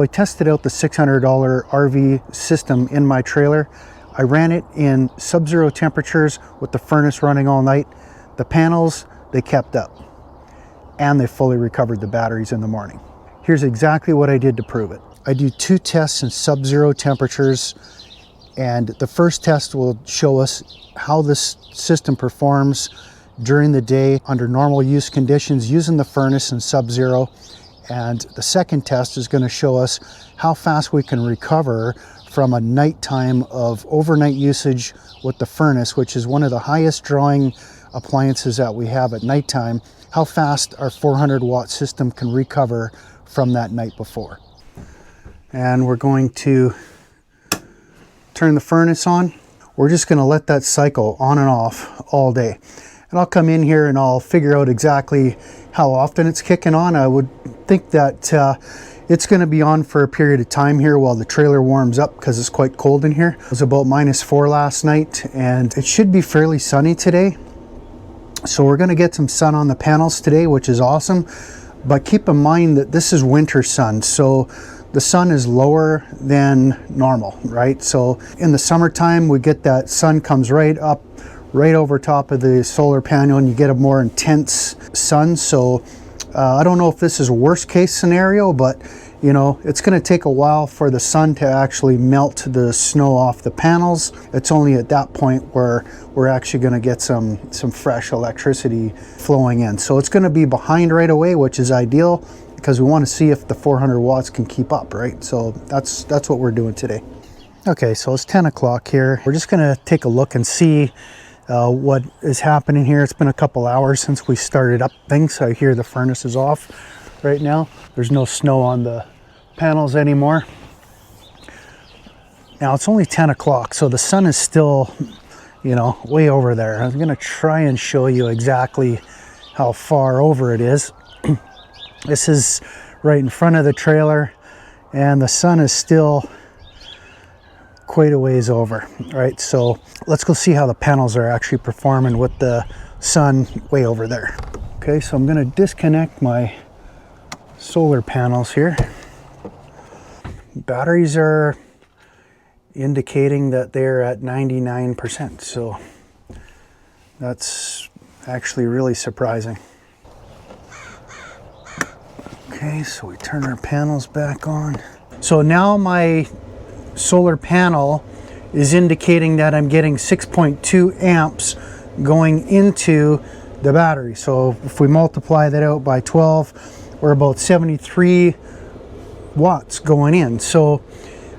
I tested out the $600 RV system in my trailer. I ran it in sub-zero temperatures with the furnace running all night. The panels, they kept up, and they fully recovered the batteries in the morning. Here's exactly what I did to prove it. I do 2 tests in sub-zero temperatures, and the first test will show us how this system performs during the day under normal use conditions using the furnace in sub-zero. And the second test is going to show us how fast we can recover from a nighttime of overnight usage with the furnace, which is one of the highest drawing appliances that we have at nighttime, how fast our 400 watt system can recover from that night before. And we're going to turn the furnace on. We're just going to let that cycle on and off all day. And I'll come in here and I'll figure out exactly how often it's kicking on. I would think that it's going to be on for a period of time here while the trailer warms up, because it's quite cold in here. It was about -4 last night, and it should be fairly sunny today. So we're going to get some sun on the panels today, which is awesome. But keep in mind that this is winter sun, so the sun is lower than normal, right? So in the summertime, we get that sun comes right up, right over top of the solar panel, and you get a more intense sun. So I don't know if this is a worst case scenario, but you know, it's going to take a while for the sun to actually melt the snow off the panels. It's only at that point where we're actually going to get some fresh electricity flowing in. So it's going to be behind right away, which is ideal because we want to see if the 400 watts can keep up, right? So that's what we're doing today. Okay, so it's 10 o'clock here. We're just going to take a look and see what is happening here. It's been a couple hours since we started up things. I hear the furnace is off right now. There's no snow on the panels anymore. Now it's only 10 o'clock, so the sun is still, you know, way over there. I'm gonna try and show you exactly how far over it is. This is right in front of the trailer, and the sun is still quite a ways over, right? So let's go see how the panels are actually performing with the sun way over there. Okay, so I'm going to disconnect my solar panels here. Batteries are indicating that they're at 99%, so that's actually really surprising. Okay, so we turn our panels back on. So now my solar panel is indicating that I'm getting 6.2 amps going into the battery. So if we multiply that out by 12, we're about 73 watts going in. So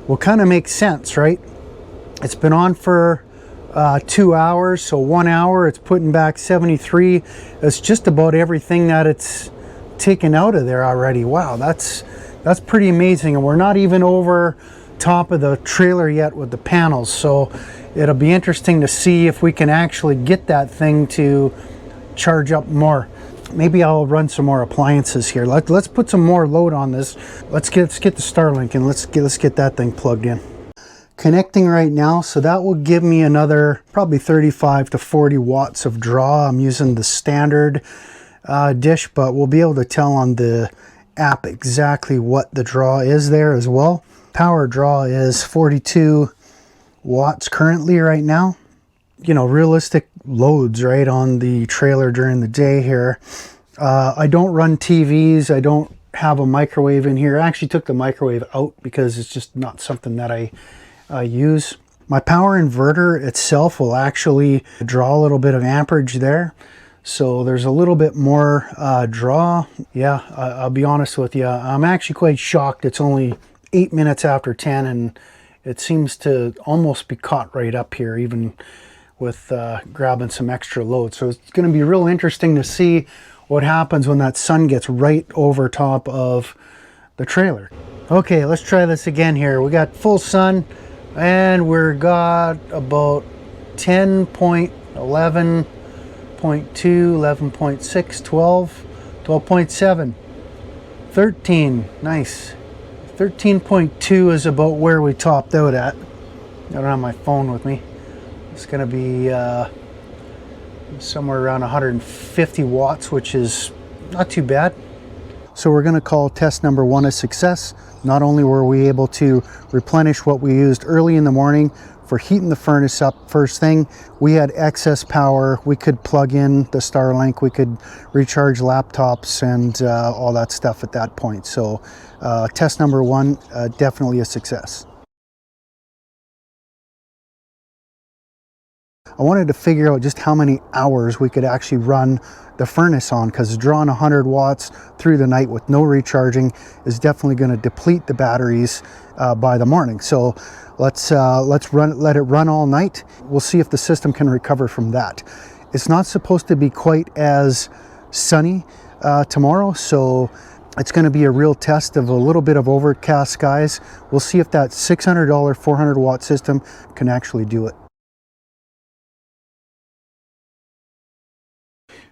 will kind of make sense, right? It's been on for 2 hours, so 1 hour it's putting back 73. It's just about everything that it's taken out of there already. Wow, that's pretty amazing. And we're not even over top of the trailer yet with the panels, so it'll be interesting to see if we can actually get that thing to charge up more. Maybe I'll run some more appliances here. Let's put some more load on this. Let's get the Starlink and let's get that thing plugged in. Connecting right now, so that will give me another probably 35 to 40 watts of draw. I'm using the standard dish, but we'll be able to tell on the app exactly what the draw is there as well. Power draw is 42 watts currently right now. You know, realistic loads right on the trailer during the day here. I don't run TVs. I don't have a microwave in here. I actually took the microwave out because it's just not something that I use. My power inverter itself will actually draw a little bit of amperage there. So there's a little bit more draw. Yeah, I'll be honest with you. I'm actually quite shocked. It's only 8 minutes after 10 and it seems to almost be caught right up here, even with grabbing some extra load. So it's going to be real interesting to see what happens when that sun gets right over top of the trailer. Okay, let's try this again here. We got full sun and we're got about 10.11, 11.2, 11.6, 12, 12.7, 13, nice. 13.2 is about where we topped out at. I don't have my phone with me. It's going to be somewhere around 150 watts, which is not too bad. So we're going to call test number 1 a success. Not only were we able to replenish what we used early in the morning for heating the furnace up first thing, we had excess power. We could plug in the Starlink, we could recharge laptops and all that stuff at that point. So test number 1, definitely a success. I wanted to figure out just how many hours we could actually run the furnace on, because drawing 100 watts through the night with no recharging is definitely going to deplete the batteries by the morning. So let's let it run all night. We'll see if the system can recover from that. It's not supposed to be quite as sunny tomorrow, so it's going to be a real test of a little bit of overcast skies. We'll see if that $600 400 watt system can actually do it.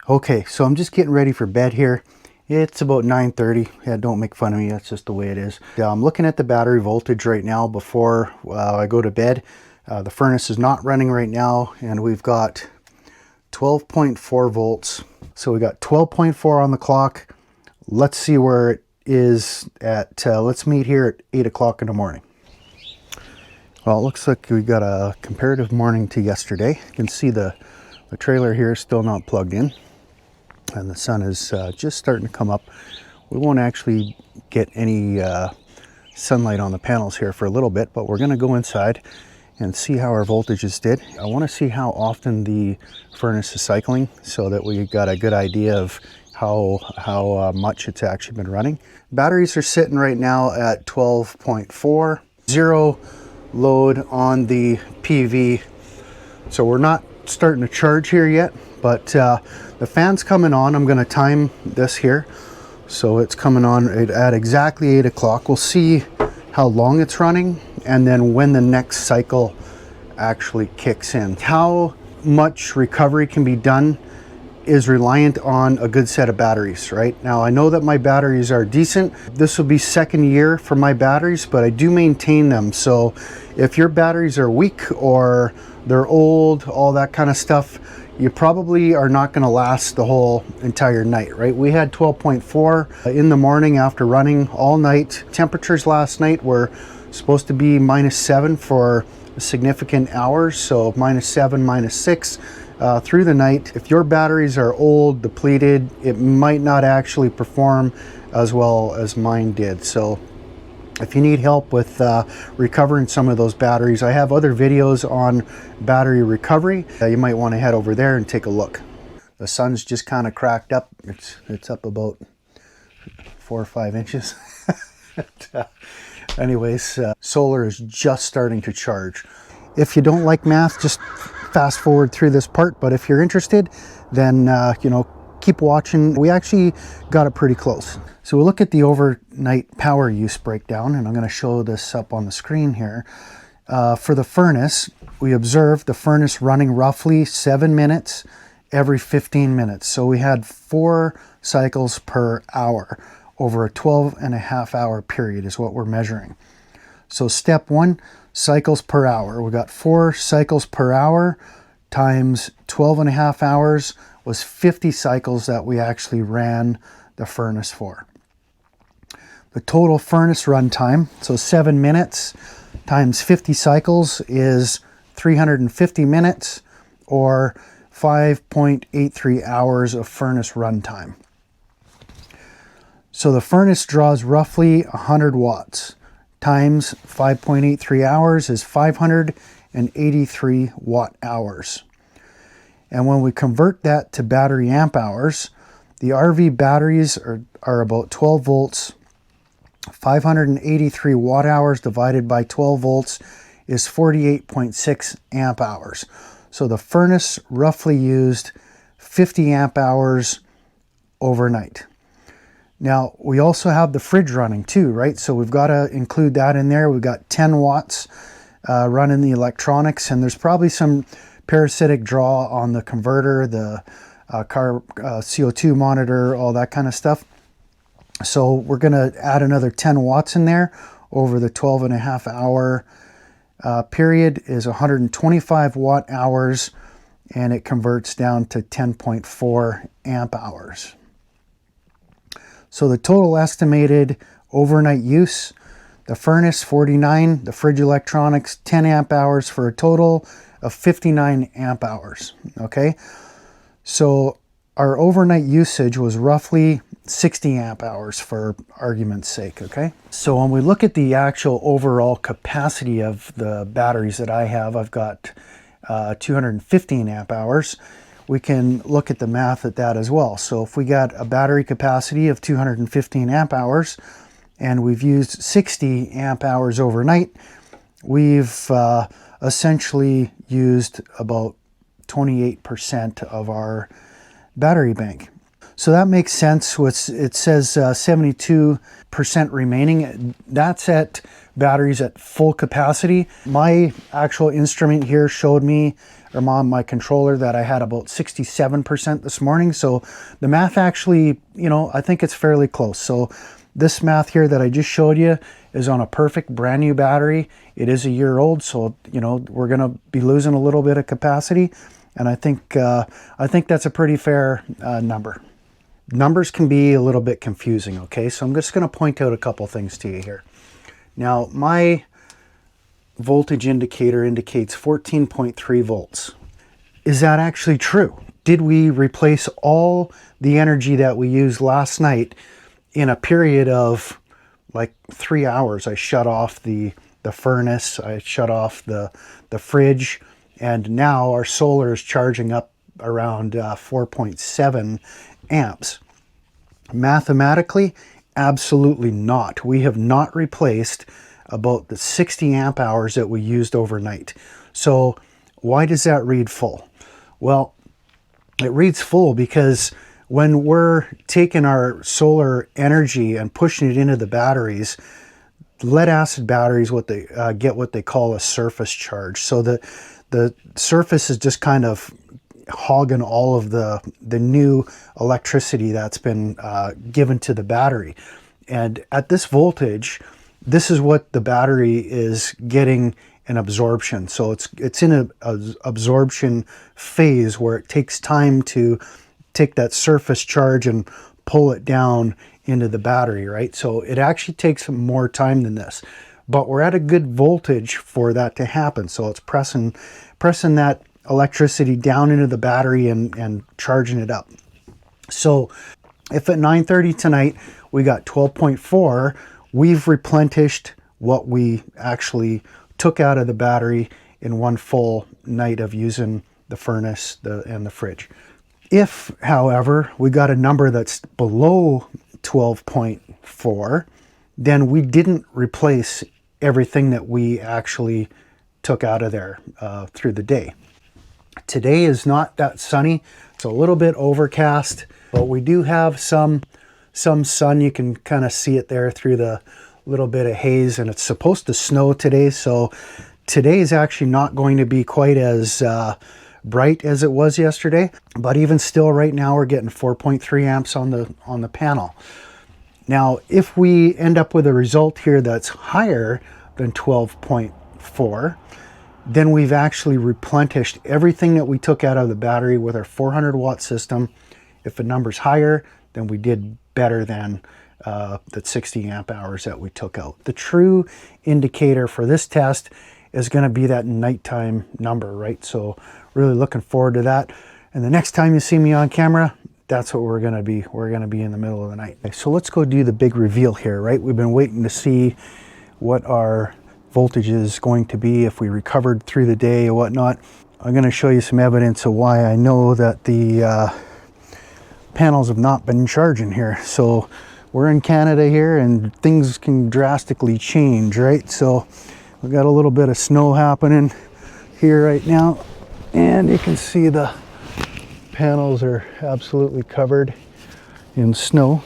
Okay, so I'm just getting ready for bed here. It's about 9:30. Yeah, don't make fun of me, that's just the way it is. I'm looking at the battery voltage right now before I go to bed. The furnace is not running right now, and we've got 12.4 volts. So we got 12.4 on the clock. Let's see where it is at, let's meet here at 8 o'clock in the morning. Well, it looks like we got a comparative morning to yesterday. You can see the trailer here is still not plugged in, and the sun is just starting to come up. We won't actually get any sunlight on the panels here for a little bit, but we're going to go inside and see how our voltages did. I want to see how often the furnace is cycling so that we got a good idea of how much it's actually been running. Batteries are sitting right now at 12.4, 0 load on the PV, so we're not starting to charge here yet, but the fan's coming on. I'm going to time this here, so it's coming on at exactly 8 o'clock. We'll see how long it's running and then when the next cycle actually kicks in. How much recovery can be done is reliant on a good set of batteries. Right now, I know that my batteries are decent. This will be second year for my batteries, but I do maintain them. So if your batteries are weak or they're old, all that kind of stuff, you probably are not going to last the whole entire night, right? We had 12.4 in the morning after running all night. Temperatures last night were supposed to be -7 for significant hours, so -7, -6 through the night. If your batteries are old, depleted, it might not actually perform as well as mine did. So if you need help with recovering some of those batteries, I have other videos on battery recovery. You might want to head over there and take a look. The sun's just kind of cracked up. It's up about 4 or 5 inches. Anyways, solar is just starting to charge. If you don't like math, just fast forward through this part. But if you're interested, then you know, keep watching. We actually got it pretty close. So we'll look at the overnight power use breakdown, and I'm going to show this up on the screen here. For the furnace, we observed the furnace running roughly 7 minutes every 15 minutes. So we had 4 cycles per hour over a 12.5 hour period is what we're measuring. So step 1, cycles per hour. We got 4 cycles per hour times 12.5 hours was 50 cycles that we actually ran the furnace for. The total furnace run time, so 7 minutes times 50 cycles, is 350 minutes or 5.83 hours of furnace run time. So the furnace draws roughly 100 watts times 5.83 hours is 583 watt hours. And when we convert that to battery amp hours, the RV batteries are about 12 volts. 583 watt hours divided by 12 volts is 48.6 amp hours. So the furnace roughly used 50 amp hours overnight. Now, we also have the fridge running too, right? So we've got to include that in there. We've got 10 watts running the electronics, and there's probably some parasitic draw on the converter, the car CO2 monitor, all that kind of stuff. So we're going to add another 10 watts in there over the 12.5 hour period is 125 watt hours, and it converts down to 10.4 amp hours. So the total estimated overnight use, the furnace 49, the fridge electronics 10 amp hours, for a total of 59 amp hours. Okay, so our overnight usage was roughly 60 amp hours for argument's sake. Okay, so when we look at the actual overall capacity of the batteries that I have, I've got 215 amp hours. We can look at the math at that as well. So if we got a battery capacity of 215 amp hours and we've used 60 amp hours overnight, we've essentially used about 28% of our battery bank. So that makes sense. It says 72% remaining. That's at batteries at full capacity. My actual instrument here showed me, or on my controller, that I had about 67% this morning. So the math actually, I think it's fairly close. So this math here that I just showed you is on a perfect brand new battery. It is a year old, so we're going to be losing a little bit of capacity, and I think that's a pretty fair number. Numbers can be a little bit confusing, okay? So I'm just going to point out a couple things to you here. Now, my voltage indicator indicates 14.3 volts. Is that actually true? Did we replace all the energy that we used last night in a period of like 3 hours? I shut off the furnace, I shut off the fridge, and now our solar is charging up around 4.7 amps. Mathematically, absolutely not. We have not replaced about the 60 amp hours that we used overnight. So why does that read full? Well, it reads full because when we're taking our solar energy and pushing it into the batteries, lead acid batteries, what they call a surface charge. So the surface is just kind of hogging all of the new electricity that's been given to the battery. And at this voltage, this is what the battery is getting an absorption. So it's in a absorption phase where it takes time to take that surface charge and pull it down into the battery, right? So it actually takes more time than this, but we're at a good voltage for that to happen. So it's pressing that electricity down into the battery and charging it up. So if at 9:30 tonight we got 12.4, we've replenished what we actually took out of the battery in one full night of using the furnace and the fridge. If, however, we got a number that's below 12.4, then we didn't replace everything that we actually took out of there through the day. Today is not that sunny. It's a little bit overcast, but we do have some sun. You can kind of see it there through the little bit of haze, and it's supposed to snow today. So today is actually not going to be quite as bright as it was yesterday, but even still right now we're getting 4.3 amps on the panel. Now, if we end up with a result here that's higher than 12.4, then we've actually replenished everything that we took out of the battery with our 400 watt system. If the number's higher, then we did better than the 60 amp hours that we took out. The true indicator for this test is going to be that nighttime number, right? So really looking forward to that. And the next time you see me on camera, that's what we're going to be. We're going to be in the middle of the night. Okay, so let's go do the big reveal here, right? We've been waiting to see what our voltage is going to be if we recovered through the day or whatnot. I'm going to show you some evidence of why I know that the panels have not been charging here. So we're in Canada here and things can drastically change, right? So we've got a little bit of snow happening here right now, and you can see the panels are absolutely covered in snow.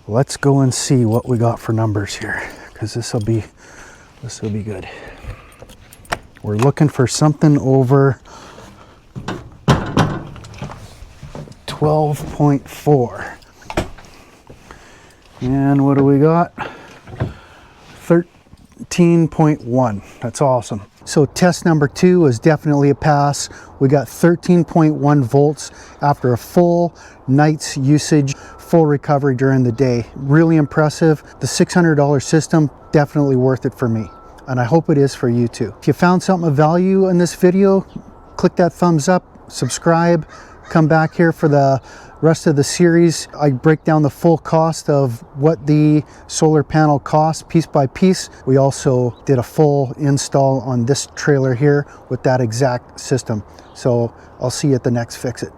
Let's go and see what we got for numbers here, because this will be good. We're looking for something over 12.4. And what do we got? 13.1. That's awesome. So test number 2 was definitely a pass. We got 13.1 volts after a full night's usage, full recovery during the day. Really impressive. The $600 system, definitely worth it for me. And I hope it is for you too. If you found something of value in this video, click that thumbs up, subscribe, come back here for the rest of the series. I break down the full cost of what the solar panel costs piece by piece. We also did a full install on this trailer here with that exact system. So I'll see you at the next Fix It.